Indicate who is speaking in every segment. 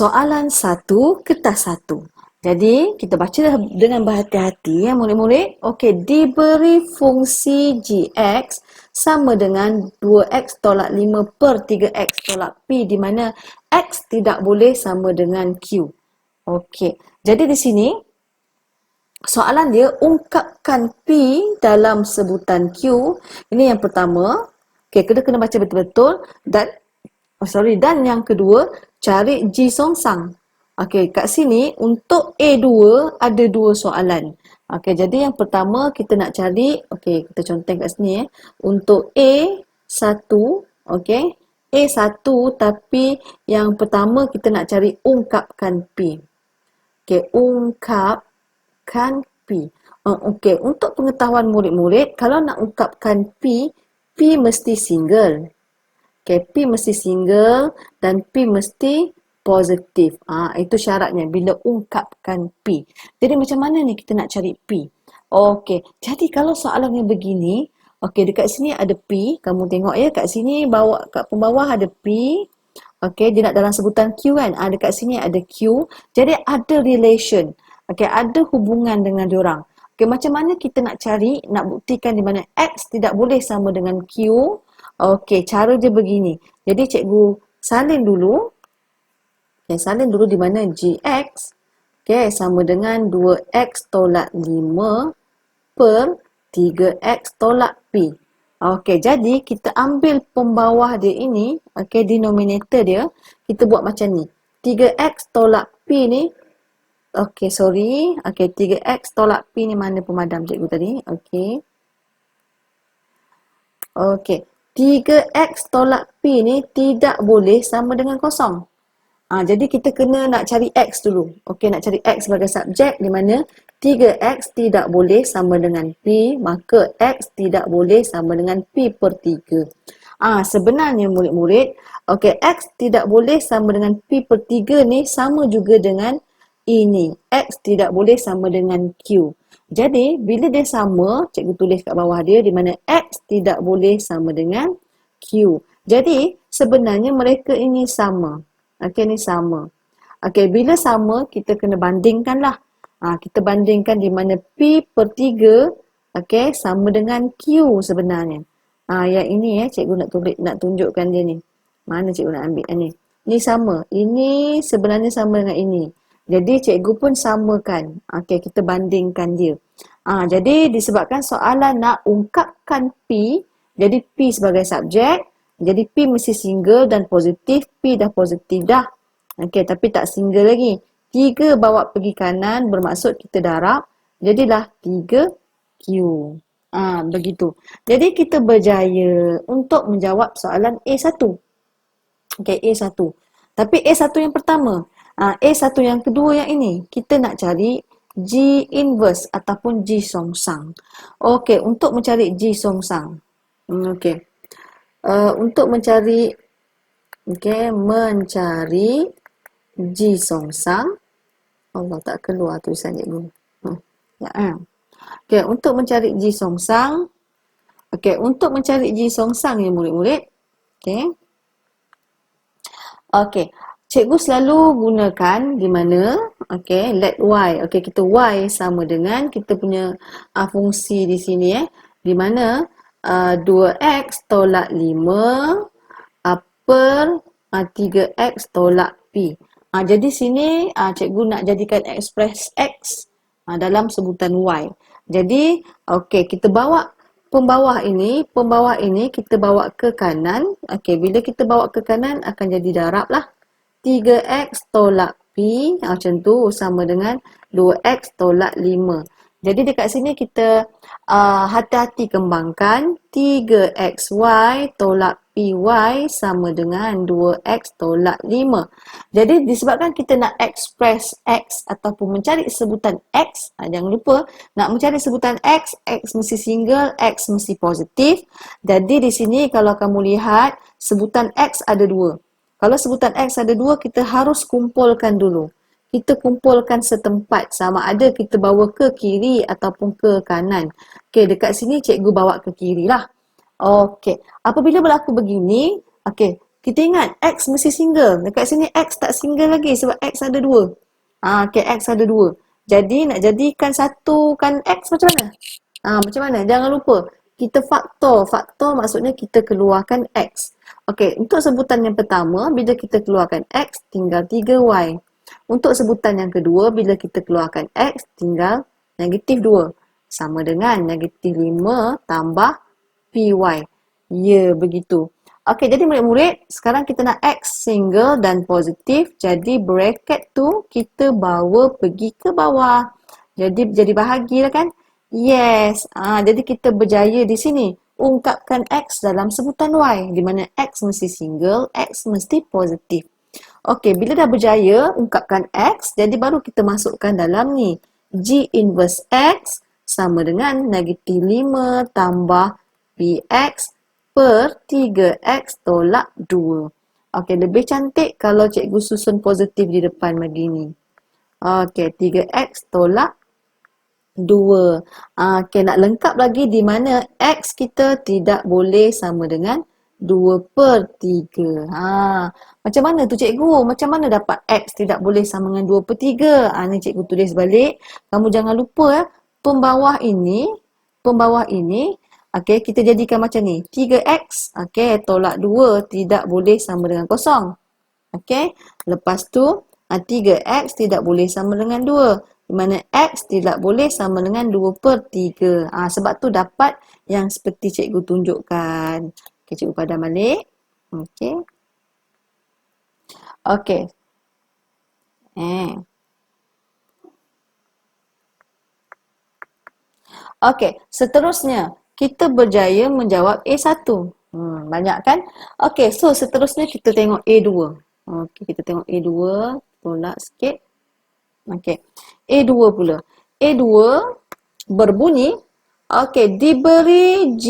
Speaker 1: Soalan 1, kertas 1. Jadi, kita baca dengan berhati-hati ya murid-murid. Okey, diberi fungsi gx sama dengan 2x tolak 5 per 3x tolak p di mana x tidak boleh sama dengan q. Okey, jadi di sini soalan dia ungkapkan p dalam sebutan q. Ini yang pertama. Okey, kita kena baca betul-betul dan dan yang kedua, cari G songsang. Okey, kat sini untuk A2 ada dua soalan. Okey, jadi yang pertama kita nak cari, okey, kita conteng kat sini untuk A1, okey. A1 tapi yang pertama kita nak cari ungkapkan P. Okey, ungkapkan P. Okey, untuk pengetahuan murid-murid, kalau nak ungkapkan P, P mesti single. Okay, P mesti single dan P mesti positif. Itu syaratnya bila ungkapkan P. Jadi macam mana ni kita nak cari P? Okey, jadi kalau soalannya begini, okey dekat sini ada P, kamu tengok ya kat sini bawah kat pembawah ada P. Okey, dia nak dalam sebutan Q kan? Dekat sini ada Q. Jadi ada relation. Okey, ada hubungan dengan diorang. Okey, macam mana kita nak cari, nak buktikan di mana X tidak boleh sama dengan Q? Okey, cara dia begini. Jadi cikgu salin dulu. Okey, salin dulu di mana gx okey sama dengan 2x tolak 5 per 3x tolak p. Okey, jadi kita ambil pembawah dia ini, okey denominator dia, kita buat macam ni. 3x tolak p ni okey, sorry. Okey, 3x tolak p ni mana pemadam cikgu tadi? Okey. Okey. 3x tolak P ni tidak boleh sama dengan kosong. Jadi kita kena nak cari X dulu. Okey, nak cari X sebagai subjek di mana 3x tidak boleh sama dengan P, maka X tidak boleh sama dengan P per 3. Sebenarnya murid-murid, okey, X tidak boleh sama dengan P per 3 ni sama juga dengan ini. X tidak boleh sama dengan Q. Jadi, bila dia sama, cikgu tulis kat bawah dia di mana X tidak boleh sama dengan Q. Jadi, sebenarnya mereka ini sama. Okey, ini sama. Okey, bila sama, kita kena bandingkan lah. Kita bandingkan di mana P per 3, okey, sama dengan Q sebenarnya. Yang ini cikgu nak tunjukkan dia ni. Mana cikgu nak ambil ni? Ini sama. Ini sebenarnya sama dengan ini. Jadi cikgu pun samakan. Okey, kita bandingkan dia. Jadi disebabkan soalan nak ungkapkan P, jadi P sebagai subjek, jadi P mesti single dan positif, P dah positif dah. Okey, tapi tak single lagi. 3 bawa pergi kanan bermaksud kita darab, jadilah 3Q. Begitu. Jadi kita berjaya untuk menjawab soalan A1. Okey, A1. Tapi A1 yang pertama, A1 yang kedua yang ini, kita nak cari G inverse ataupun G songsang. Okey, untuk mencari G songsang. Okey. Untuk mencari G songsang. Allah, tak keluar tulisan cikgu. Okey, untuk mencari G songsang. Okey, untuk mencari G songsang ya murid-murid. Okey. Okey. Cikgu selalu gunakan di mana, okey, let y. Okey, kita y sama dengan kita punya fungsi di sini di mana 2x tolak 5 per 3x tolak p. Jadi sini cikgu nak jadikan ekspres x dalam sebutan y. Jadi, okey, kita bawa pembawah ini kita bawa ke kanan. Okey, bila kita bawa ke kanan akan jadi darab lah. 3x tolak P, macam tu, sama dengan 2x tolak 5. Jadi dekat sini kita hati-hati kembangkan. 3xy tolak PY sama dengan 2x tolak 5. Jadi disebabkan kita nak ekspres x ataupun mencari sebutan x, jangan lupa nak mencari sebutan x, x mesti single, x mesti positif. Jadi di sini kalau kamu lihat sebutan x ada 2. Kalau sebutan X ada 2, kita harus kumpulkan dulu. Kita kumpulkan setempat, sama ada kita bawa ke kiri ataupun ke kanan. Okey, dekat sini cikgu bawa ke kiri lah. Okey, apabila berlaku begini, okey, Kita ingat X mesti single. Dekat sini X tak single lagi sebab X ada 2. Okay, X ada 2. Jadi nak jadikan satukan X macam mana? Macam mana? Jangan lupa. Kita faktor. Faktor maksudnya kita keluarkan X. Okay, untuk sebutan yang pertama, bila kita keluarkan X, tinggal 3Y. Untuk sebutan yang kedua, bila kita keluarkan X, tinggal negatif 2. Sama dengan negatif 5 tambah PY. Ya, begitu. Okey, jadi murid-murid, sekarang kita nak X single dan positif. Jadi bracket tu kita bawa pergi ke bawah. Jadi bahagilah kan? Yes. Jadi kita berjaya di sini. Ungkapkan X dalam sebutan Y. Di mana X mesti single, X mesti positif. Okey, bila dah berjaya ungkapkan X, jadi baru kita masukkan dalam ni. G inverse X sama dengan negatif 5 tambah PX per 3X tolak 2. Okey, lebih cantik kalau cikgu susun positif di depan begini. Okey, 3X tolak 2. Okey, nak lengkap lagi di mana X kita tidak boleh sama dengan 2 per 3. Macam mana tu cikgu? Macam mana dapat X tidak boleh sama dengan 2 per 3? Ni cikgu tulis balik. Kamu jangan lupa pembawah ini, okey, kita jadikan macam ni. 3X, okey, tolak 2 tidak boleh sama dengan kosong. Okey, lepas tu 3X tidak boleh sama dengan 2. Di mana X tidak boleh sama dengan 2 per 3. Sebab tu dapat yang seperti cikgu tunjukkan. Okey, cikgu padam balik. Okey. Okey. Okey, seterusnya kita berjaya menjawab A1. Banyak kan? Okey, so seterusnya kita tengok A2. Okey, kita tengok A2. Tolak sikit. Okey, A2 pula. A2 berbunyi, okey, diberi G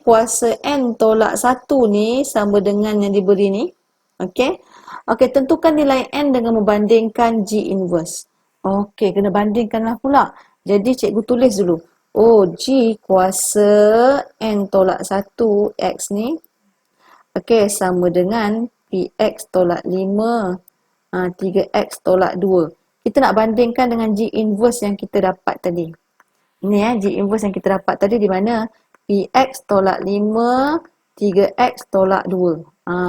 Speaker 1: kuasa N tolak 1 ni sama dengan yang diberi ni. Okey. Okey, tentukan nilai N dengan membandingkan G inverse. Okey, kena bandingkanlah pula. Jadi cikgu tulis dulu. G kuasa N tolak 1 X ni. Okey, sama dengan PX tolak 5. 3X tolak 2. Kita nak bandingkan dengan G inverse yang kita dapat tadi. Ini G inverse yang kita dapat tadi di mana? PX tolak 5, 3X tolak 2.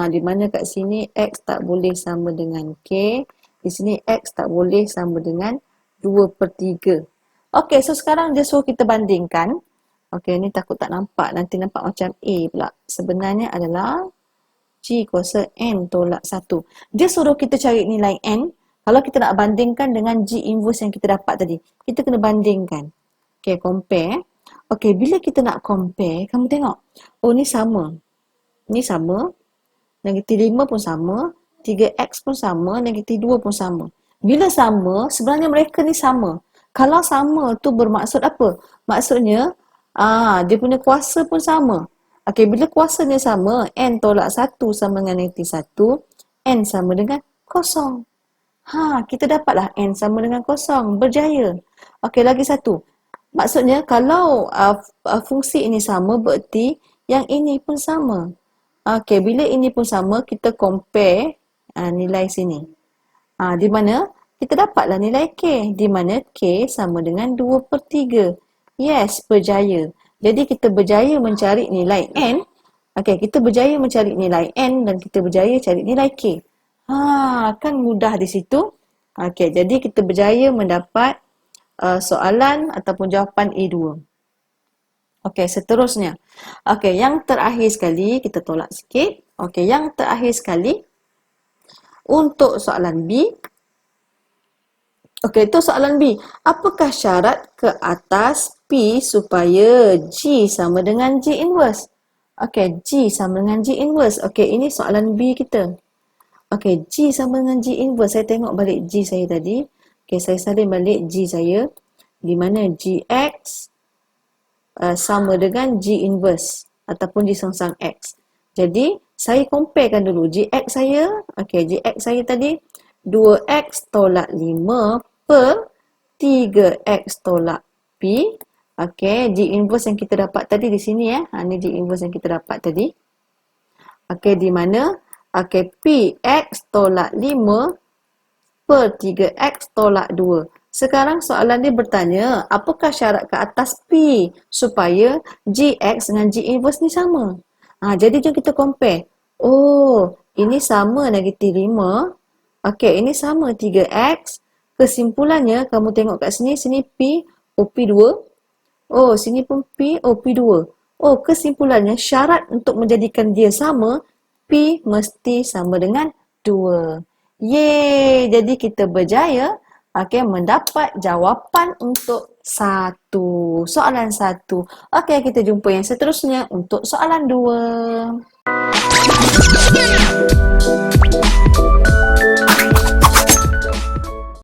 Speaker 1: Di mana kat sini X tak boleh sama dengan K. Di sini X tak boleh sama dengan 2 per 3. Okey, so sekarang dia suruh kita bandingkan. Okey, ni takut tak nampak. Nanti nampak macam A pula. Sebenarnya adalah G kuasa N tolak 1. Dia suruh kita cari nilai N. Kalau kita nak bandingkan dengan G inverse yang kita dapat tadi. Kita kena bandingkan. Okey, compare. Okey, bila kita nak compare, kamu tengok. Ni sama. Ni sama. Negatif 5 pun sama. 3X pun sama. Negatif 2 pun sama. Bila sama, sebenarnya mereka ni sama. Kalau sama tu bermaksud apa? Maksudnya, dia punya kuasa pun sama. Okey, bila kuasanya sama, N tolak 1 sama dengan negatif 1, N sama dengan kosong. Kita dapatlah N sama dengan kosong. Berjaya. Okey, lagi satu. Maksudnya, kalau fungsi ini sama, berarti yang ini pun sama. Okey, bila ini pun sama, kita compare nilai sini. Di mana kita dapatlah nilai K. Di mana K sama dengan 2 per 3. Yes, berjaya. Jadi kita berjaya mencari nilai N. Okey, kita berjaya mencari nilai N dan kita berjaya cari nilai K. Kan mudah di situ. Okey, jadi kita berjaya mendapat soalan ataupun jawapan A2. Okey, seterusnya. Okey, yang terakhir sekali, kita tolak sikit. Okey, yang terakhir sekali, untuk soalan B. Okey, itu soalan B. Apakah syarat ke atas P supaya G sama dengan G inverse? Okey, G sama dengan G inverse. Okey, ini soalan B kita. Okey, G sama dengan G inverse. Saya tengok balik G saya tadi. Okey, saya salin balik G saya. Di mana GX sama dengan G inverse ataupun disengsang X. Jadi, saya comparekan dulu GX saya. Okey, GX saya tadi 2X tolak 5 per 3X tolak P. Okey, G inverse yang kita dapat tadi di sini Ini G inverse yang kita dapat tadi. Okey, di mana Okey, P X tolak 5 per 3X tolak 2. Sekarang soalan dia bertanya, apakah syarat ke atas P supaya GX dengan G inverse ni sama? Jadi jom kita compare. Oh, ini sama negatif 5. Okey, ini sama 3X. Kesimpulannya, kamu tengok kat sini, sini P, OP2. Oh, sini pun P, OP2. Oh, kesimpulannya syarat untuk menjadikan dia sama, P mesti sama dengan 2. Yeay, jadi kita berjaya mendapat jawapan untuk soalan 1. Okey, kita jumpa yang seterusnya untuk soalan 2.